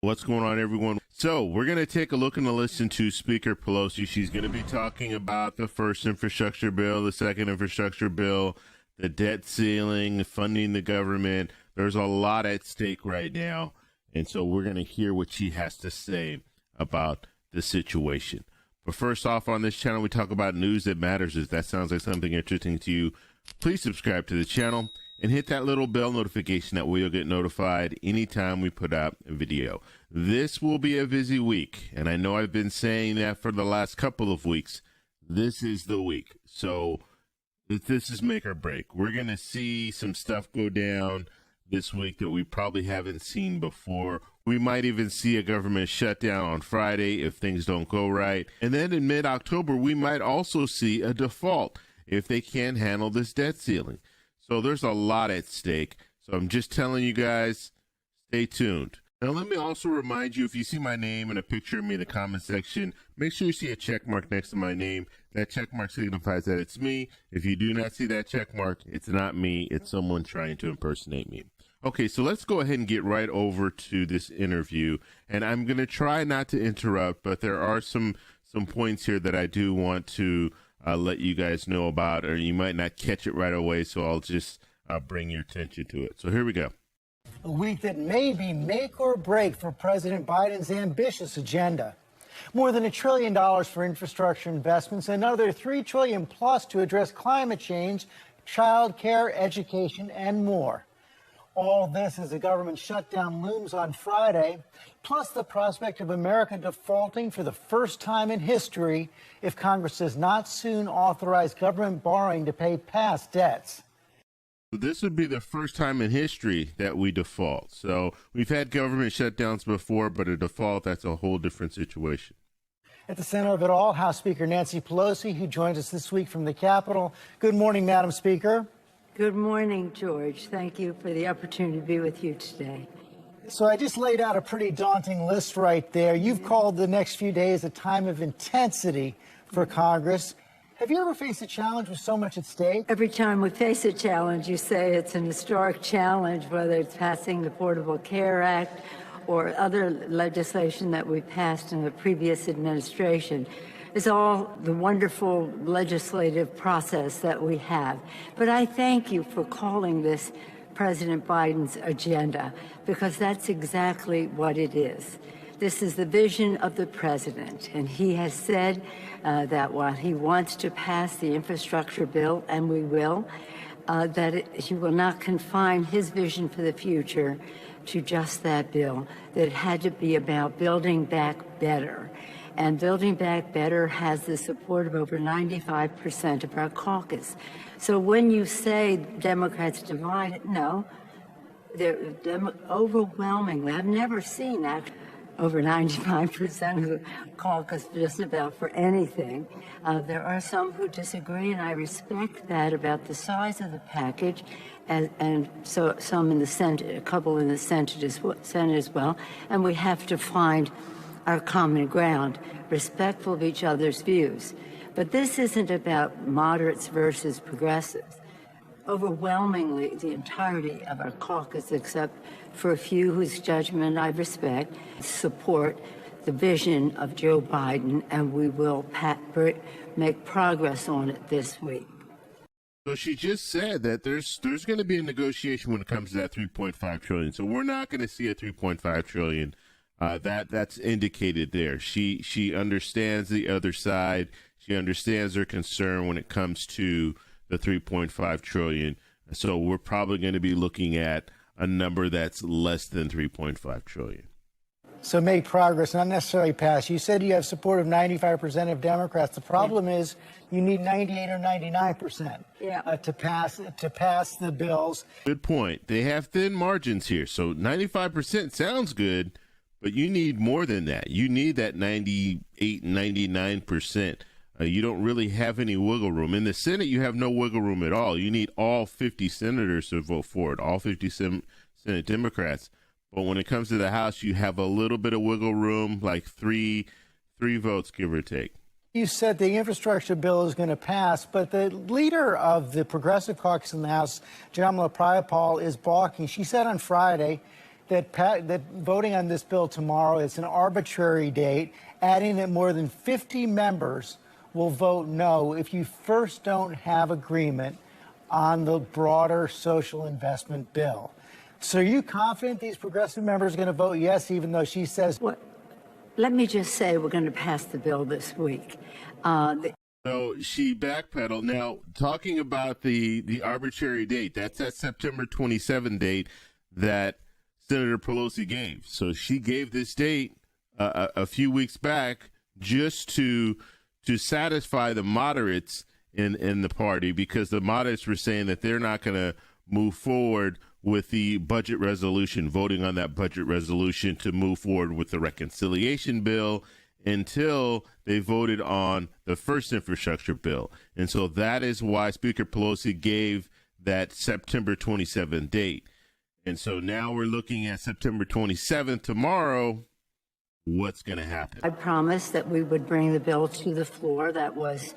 What's going on, everyone? So we're going to take a look and listen to Speaker Pelosi. She's going to be talking about the first infrastructure bill, the second infrastructure bill, the debt ceiling, funding the government. There's a lot at stake right now. And so we're going to hear what she has to say about the situation. But first off, on this channel, we talk about news that matters. If that sounds like something interesting to you, please subscribe to the channel and hit that little bell notification. That way you'll get notified anytime we put out a video. This will be a busy week, and I know I've been saying that for the last couple of weeks. This is the week. So this is make or break. We're going to see some stuff go down this week that we probably haven't seen before. We might even see a government shutdown on Friday if things don't go right. And then in mid-October, we might also see a default if they can't handle this debt ceiling. So there's a lot at stake. So I'm just telling you guys, stay tuned. Now, let me also remind you, if you see my name and a picture of me in the comment section, make sure you see a check mark next to my name. That check mark signifies that it's me. If you do not see that check mark, it's not me. It's someone trying to impersonate me. Okay, so let's go ahead and get right over to this interview. And I'm going to try not to interrupt, but there are some points here that I do want to let you guys know about, or you might not catch it right away, so I'll just bring your attention to it. So here we go. A week that may be make or break for President Biden's ambitious agenda. More than $1 trillion for infrastructure investments, another $3 trillion plus to address climate change, child care, education, and more. All this as the government shutdown looms on Friday, plus the prospect of America defaulting for the first time in history if Congress does not soon authorize government borrowing to pay past debts. This would be the first time in history that we default. So we've had government shutdowns before, but a default, that's a whole different situation. At the center of it all, House Speaker Nancy Pelosi, who joins us this week from the Capitol. Good morning, Madam Speaker. Good morning, George. Thank you for the opportunity to be with you today. So I just laid out a pretty daunting list right there. You've called the next few days a time of intensity for Congress. Have you ever faced a challenge with so much at stake? Every time we face a challenge, you say it's an historic challenge, whether it's passing the Affordable Care Act or other legislation that we passed in the previous administration. It's all the wonderful legislative process that we have. But I thank you for calling this President Biden's agenda, because that's exactly what it is. This is the vision of the president, and he has said that while he wants to pass the infrastructure bill, and we will, he will not confine his vision for the future to just that bill, that it had to be about building back better. And Building Back Better has the support of over 95% of our caucus. So when you say Democrats divided, no, they're overwhelmingly. I've never seen that. Over 95% of the caucus just about for anything. There are some who disagree, and I respect that about the size of the package, and so some in the Senate, a couple in the Senate as well, and we have to find our common ground, respectful of each other's views. But this isn't about moderates versus progressives. Overwhelmingly, the entirety of our caucus, except for a few whose judgment I respect, support the vision of Joe Biden, and we will make progress on it this week. So she just said that there's going to be a negotiation when it comes to that $3.5 trillion. So we're not going to see a $3.5 trillion. That's indicated there. She understands the other side. She understands their concern when it comes to the $3.5 trillion. So we're probably going to be looking at a number that's less than $3.5 trillion. So make progress, not necessarily pass. You said you have support of 95% of Democrats. The problem is you need 98 or 99% to pass the bills. Good point. They have thin margins here. So 95% sounds good, but you need more than that. You need that 98, 99%. You don't really have any wiggle room. In the Senate, you have no wiggle room at all. You need all 50 senators to vote for it, all 50 Senate Democrats. But when it comes to the House, you have a little bit of wiggle room, like three votes, give or take. You said the infrastructure bill is going to pass, but the leader of the Progressive Caucus in the House, Jamala Prayapal, is balking. She said on Friday that voting on this bill tomorrow is an arbitrary date, adding that more than 50 members will vote no if you first don't have agreement on the broader social investment bill. So are you confident these progressive members are going to vote yes, even though she says... Well, let me just say we're going to pass the bill this week. So she backpedaled. Now, talking about the arbitrary date, that's that September 27 date that Senator Pelosi gave. So she gave this date a few weeks back just to satisfy the moderates in the party, because the moderates were saying that they're not going to move forward with the budget resolution, voting on that budget resolution to move forward with the reconciliation bill until they voted on the first infrastructure bill. And so that is why Speaker Pelosi gave that September 27th date. And so now we're looking at September 27th tomorrow. What's going to happen? I promised that we would bring the bill to the floor. That was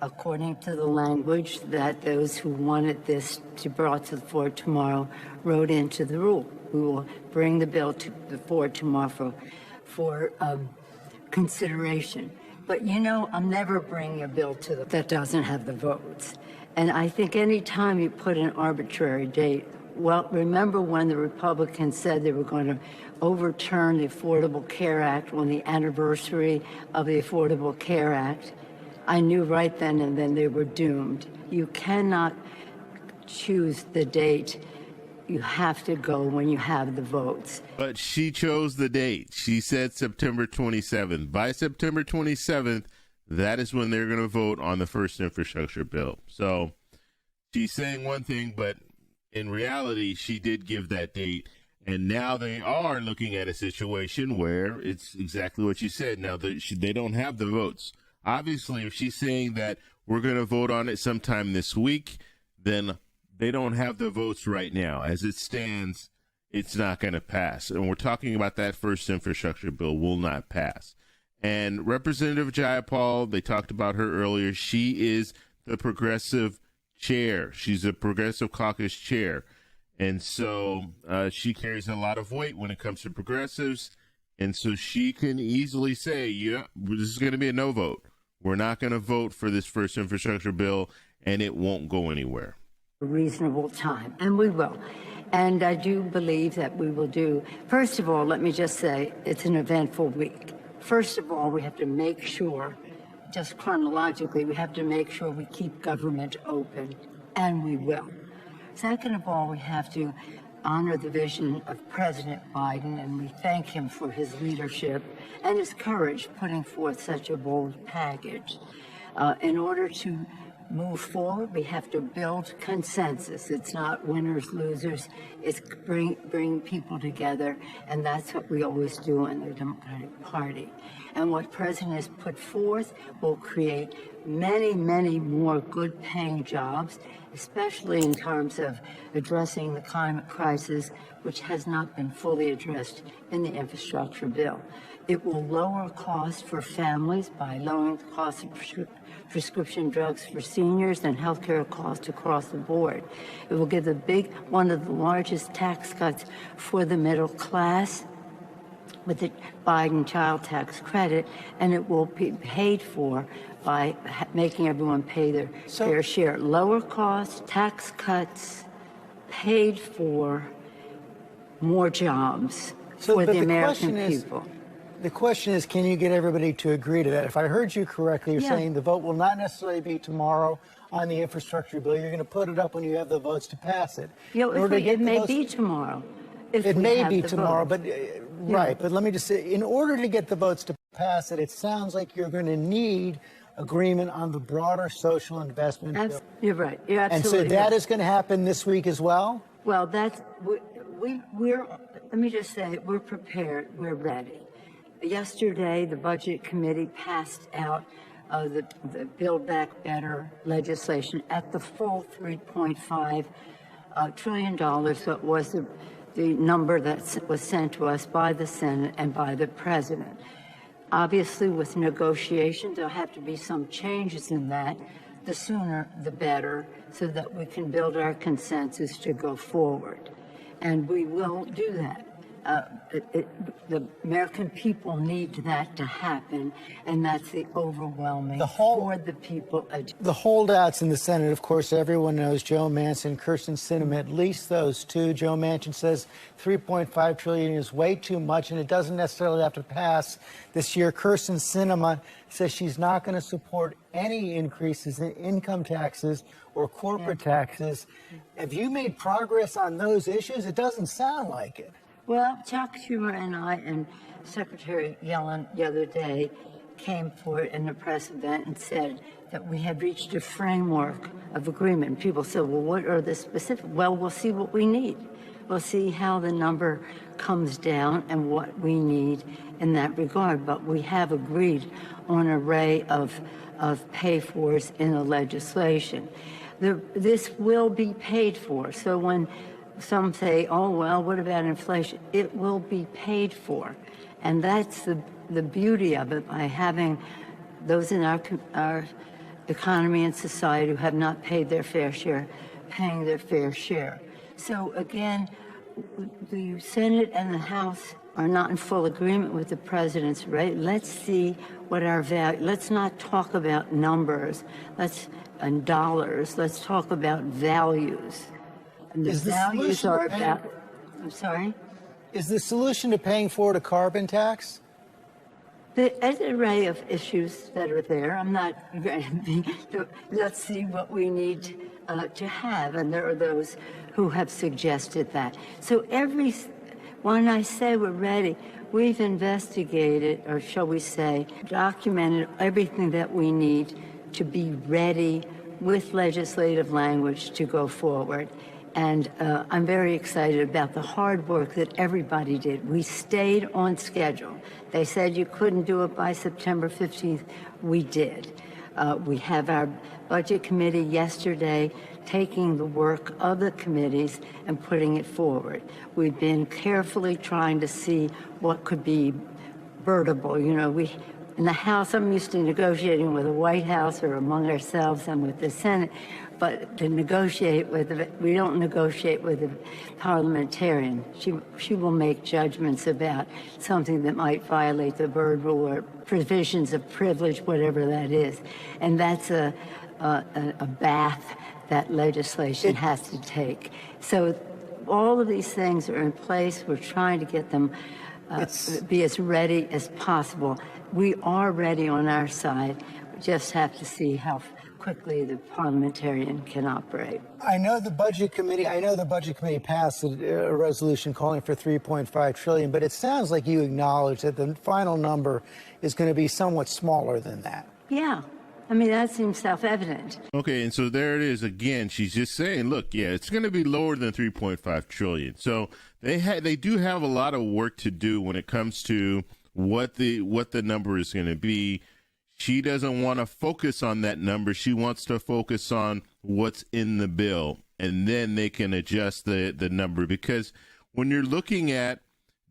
according to the language that those who wanted this to be brought to the floor tomorrow wrote into the rule. We will bring the bill to the floor tomorrow for consideration. But, you know, I'm never bringing a bill that doesn't have the votes. And I think any time you put an arbitrary date, well, remember when the Republicans said they were going to overturn the Affordable Care Act on the anniversary of the Affordable Care Act? I knew right then and then they were doomed. You cannot choose the date. You have to go when you have the votes. But she chose the date. She said September 27th. By September 27th, that is when they're going to vote on the first infrastructure bill. So she's saying one thing, but in reality, she did give that date. And now they are looking at a situation where it's exactly what you said. Now, they don't have the votes. Obviously, if she's saying that we're going to vote on it sometime this week, then they don't have the votes right now. As it stands, it's not going to pass. And we're talking about that first infrastructure bill will not pass. And Representative Jayapal, they talked about her earlier. She is the progressive chair. She's a progressive caucus chair. And so she carries a lot of weight when it comes to progressives. And so she can easily say, yeah, this is going to be a no vote. We're not going to vote for this first infrastructure bill, and it won't go anywhere. A reasonable time, and we will. And I do believe that we will do. First of all, let me just say it's an eventful week. First of all, we have to make sure, just chronologically, we have to make sure we keep government open, and we will. Second of all, we have to honor the vision of President Biden, and we thank him for his leadership and his courage putting forth such a bold package. In order to move forward, we have to build consensus. It's not winners, losers. It's bring people together, and that's what we always do in the Democratic Party. And what President has put forth will create many, many more good-paying jobs, especially in terms of addressing the climate crisis, which has not been fully addressed in the infrastructure bill. It will lower costs for families by lowering the cost of prescription drugs for seniors and healthcare costs across the board. It will give one of the largest tax cuts for the middle class with the Biden child tax credit, and it will be paid for by making everyone pay their fair share. Lower costs, tax cuts, paid for, more jobs for the American people. The question is, can you get everybody to agree to that? If I heard you correctly, you're saying the vote will not necessarily be tomorrow on the infrastructure bill. You're going to put it up when you have the votes to pass it. It may be tomorrow. It may be tomorrow, but right. But let me just say, in order to get the votes to pass it, it sounds like you're going to need agreement on the broader social investment bill. You're right. You're absolutely right. And so that is going to happen this week as well? Well, we're let me just say, we're prepared. We're ready. Yesterday, the Budget Committee passed out the Build Back Better legislation at the full $3.5 trillion. So it was the number that was sent to us by the Senate and by the President. Obviously, with negotiations, there'll have to be some changes in that. The sooner, the better, so that we can build our consensus to go forward. And we will do that. the American people need that to happen, and that's the overwhelming for the people. The holdouts in the Senate, of course, everyone knows Joe Manchin, Kyrsten Sinema, at least those two. Joe Manchin says $3.5 trillion is way too much, and it doesn't necessarily have to pass this year. Kyrsten Sinema says she's not going to support any increases in income taxes or corporate taxes. Have you made progress on those issues? It doesn't sound like it. Well, Chuck Schumer and I and Secretary Yellen the other day came forward in a press event and said that we had reached a framework of agreement. People said, well, what are the specific? Well, we'll see what we need. We'll see how the number comes down and what we need in that regard. But we have agreed on an array of pay-fors in the legislation. This will be paid for. So when some say, oh, well, what about inflation? It will be paid for. And that's the beauty of it, by having those in our economy and society who have not paid their fair share, paying their fair share. So again, the Senate and the House are not in full agreement with the president's rate. Let's see what our value, let's not talk about numbers and dollars. Let's talk about values. And the values are about, I'm sorry? Is the solution to paying for it a carbon tax? There's an array of issues that are there. I'm not going to be, let's see what we need to have. And there are those who have suggested that. So when I say we're ready, we've investigated, or shall we say, documented everything that we need to be ready with legislative language to go forward. And I'm very excited about the hard work that everybody did. We stayed on schedule. They said you couldn't do it by September 15th. We did. We have our budget committee yesterday taking the work of the committees and putting it forward. We've been carefully trying to see what could be birdable. You know, in the House, I'm used to negotiating with the White House or among ourselves and with the Senate, but to negotiate we don't negotiate with a parliamentarian. She will make judgments about something that might violate the Byrd Rule or provisions of privilege, whatever that is. And that's a bath that legislation has to take. So all of these things are in place. We're trying to get them be as ready as possible. We are ready on our side. We just have to see how quickly the parliamentarian can operate. I know the budget committee passed a resolution calling for $3.5 trillion, but it sounds like you acknowledge that the final number is going to be somewhat smaller than that. Yeah. I mean, that seems self-evident. Okay, and so there it is again. She's just saying, look, yeah, it's going to be lower than $3.5 trillion. So they do have a lot of work to do when it comes to what the number is going to be. She doesn't want to focus on that number. She wants to focus on what's in the bill, and then they can adjust the number. Because when you're looking at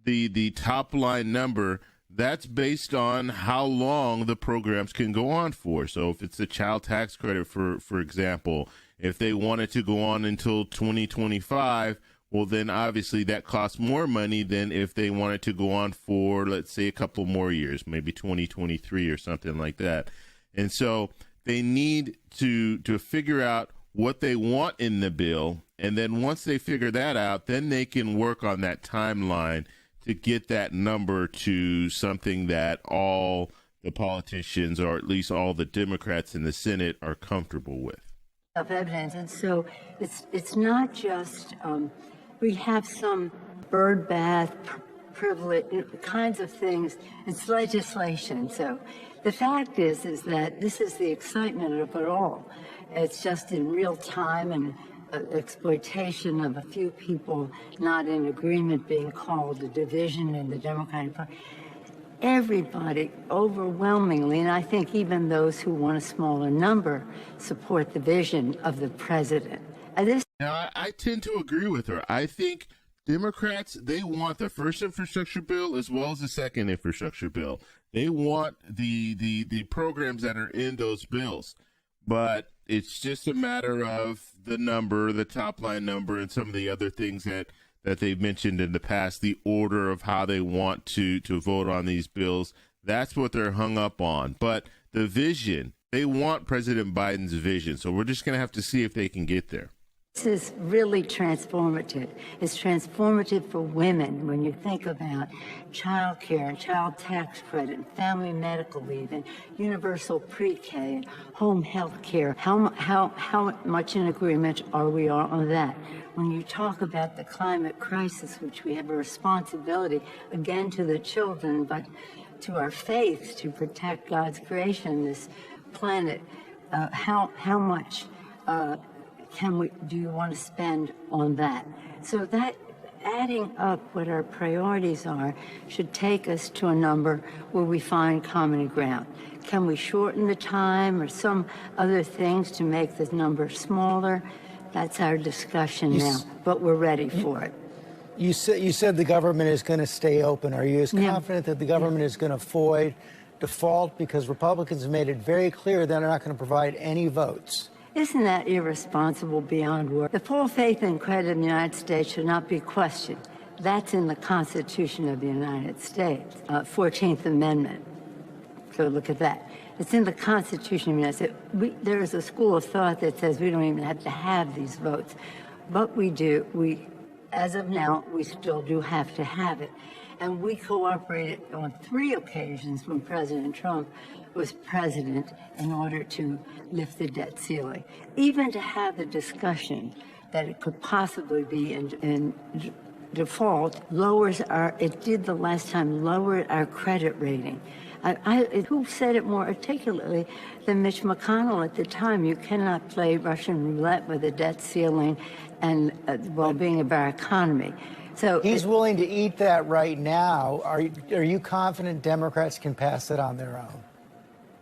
the top line number, that's based on how long the programs can go on for. So if it's the child tax credit, for example, if they wanted to go on until 2025, well, then obviously that costs more money than if they wanted to go on for, let's say, a couple more years, maybe 2023 or something like that. And so they need to figure out what they want in the bill. And then once they figure that out, then they can work on that timeline to get that number to something that all the politicians, or at least all the Democrats in the Senate, are comfortable with. Of evidence. And so it's not just, we have some bird bath, privilege, kinds of things. It's legislation. So the fact is that this is the excitement of it all. It's just in real time, and exploitation of a few people not in agreement being called a division in the Democratic Party. Everybody overwhelmingly, and I think even those who want a smaller number, support the vision of the president. Now, I tend to agree with her. I think Democrats, they want the first infrastructure bill as well as the second infrastructure bill. They want the programs that are in those bills. But it's just a matter of the number, the top line number, and some of the other things that that they've mentioned in the past, the order of how they want to vote on these bills. That's what they're hung up on. But the vision, they want President Biden's vision. So we're just going to have to see if they can get there. This is really transformative. It's transformative for women when you think about child care and child tax credit and family medical leave and universal pre-K and home health care. How much in agreement are we on that? When you talk about the climate crisis, which we have a responsibility, again, to the children, but to our faith to protect God's creation, this planet, how much do you want to spend on that? So that adding up what our priorities are should take us to a number where we find common ground. Can we shorten the time or some other things to make the number smaller? That's our discussion now, but we're ready for it. You said the government is going to stay open. Are you as confident that the government is going to avoid default? Because Republicans have made it very clear they're not going to provide any votes. Isn't that irresponsible beyond words? The full faith and credit of the United States should not be questioned. That's in the Constitution of the United States, 14th Amendment. So look at that. It's in the Constitution of the United States. There is a school of thought that says we don't even have to have these votes. But we do. As of now, we still do have to have it. And we cooperated on 3 occasions when President Trump was president in order to lift the debt ceiling. Even to have the discussion that it could possibly be in default it did the last time, lowered our credit rating. Who said it more articulately than Mitch McConnell at the time? You cannot play Russian roulette with the debt ceiling and well-being of our economy. So he's willing to eat that right now. Are you confident Democrats can pass it on their own?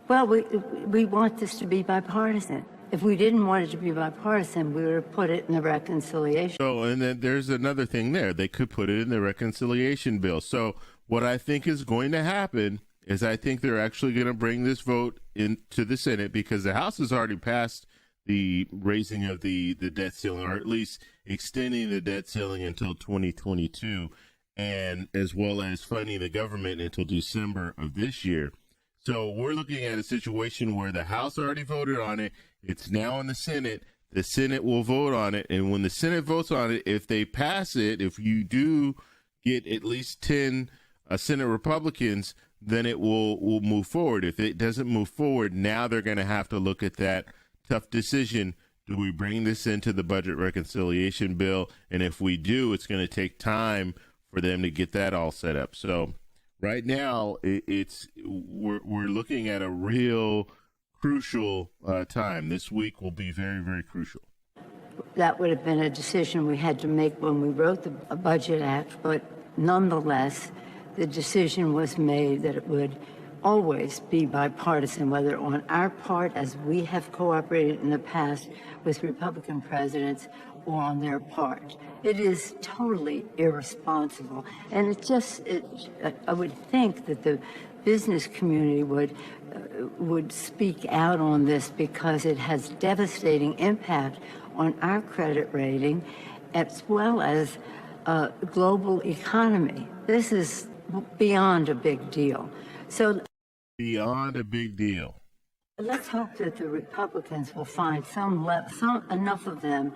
Well, we want this to be bipartisan. If we didn't want it to be bipartisan, we would have put it in the reconciliation. So, and then there's another thing there. They could put it in the reconciliation bill. So what I think is going to happen is I think they're actually going to bring this vote into the Senate because the House has already passed the raising of the debt ceiling, or at least extending the debt ceiling until 2022, and as well as funding the government until December of this year. So we're looking at a situation where the House already voted on it. It's now in the Senate. The Senate will vote on it. And when the Senate votes on it, if they pass it, if you do get at least 10 Senate Republicans, then it will move forward. If it doesn't move forward, now they're going to have to look at that tough decision. Do we bring this into the budget reconciliation bill? And if we do, it's going to take time for them to get that all set up. So right now, we're looking at a real crucial time. This week will be very, very crucial. That would have been a decision we had to make when we wrote the Budget Act, but nonetheless, the decision was made that it would always be bipartisan, whether on our part, as we have cooperated in the past with Republican presidents, or on their part. It is totally irresponsible. And I would think that the business community would speak out on this because it has devastating impact on our credit rating as well as global economy. This is beyond a big deal. So beyond a big deal. Let's hope that the Republicans will find enough of them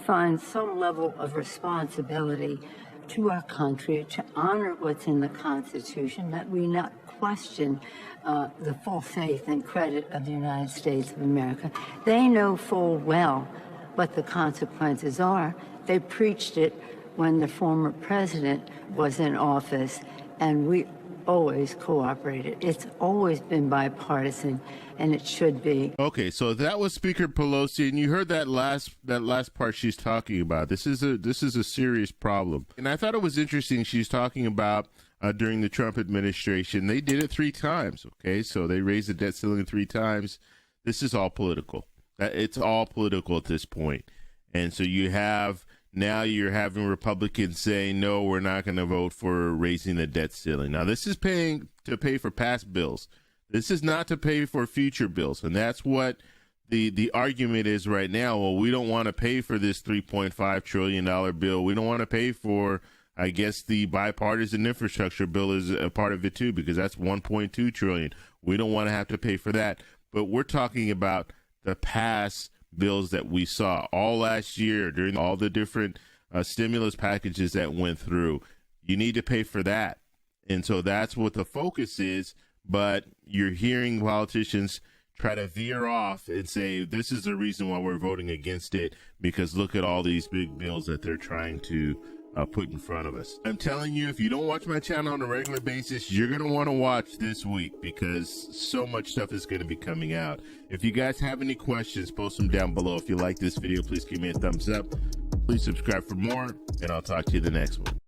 find some level of responsibility to our country to honor what's in the Constitution, that we not question the full faith and credit of the United States of America. They know full well what the consequences are. They preached it when the former president was in office, and we always cooperated. It's always been bipartisan, and it should be. Okay, so that was Speaker Pelosi, and you heard that last part she's talking about. This is a serious problem, and I thought it was interesting. She's talking about during the Trump administration, they did it 3 times. Okay, so they raised the debt ceiling 3 times. This is all political. It's all political at this point, and so now you're having Republicans saying, no, we're not going to vote for raising the debt ceiling. Now, this is paying to pay for past bills. This is not to pay for future bills. And that's what the argument is right now, well, we don't want to pay for this $3.5 trillion bill. We don't want to pay for, I guess, the bipartisan infrastructure bill is a part of it too, because that's $1.2 trillion. We don't want to have to pay for that. But we're talking about the past bills that we saw all last year during all the different stimulus packages that went through. You need to pay for that. And so that's what the focus is. But you're hearing politicians try to veer off and say, this is the reason why we're voting against it, because look at all these big bills that they're trying to put in front of us. I'm telling you, if you don't watch my channel on a regular basis, you're going to want to watch this week, because so much stuff is going to be coming out. If you guys have any questions, post them down below. If you like this video, please give me a thumbs up. Please subscribe for more, and I'll talk to you the next one.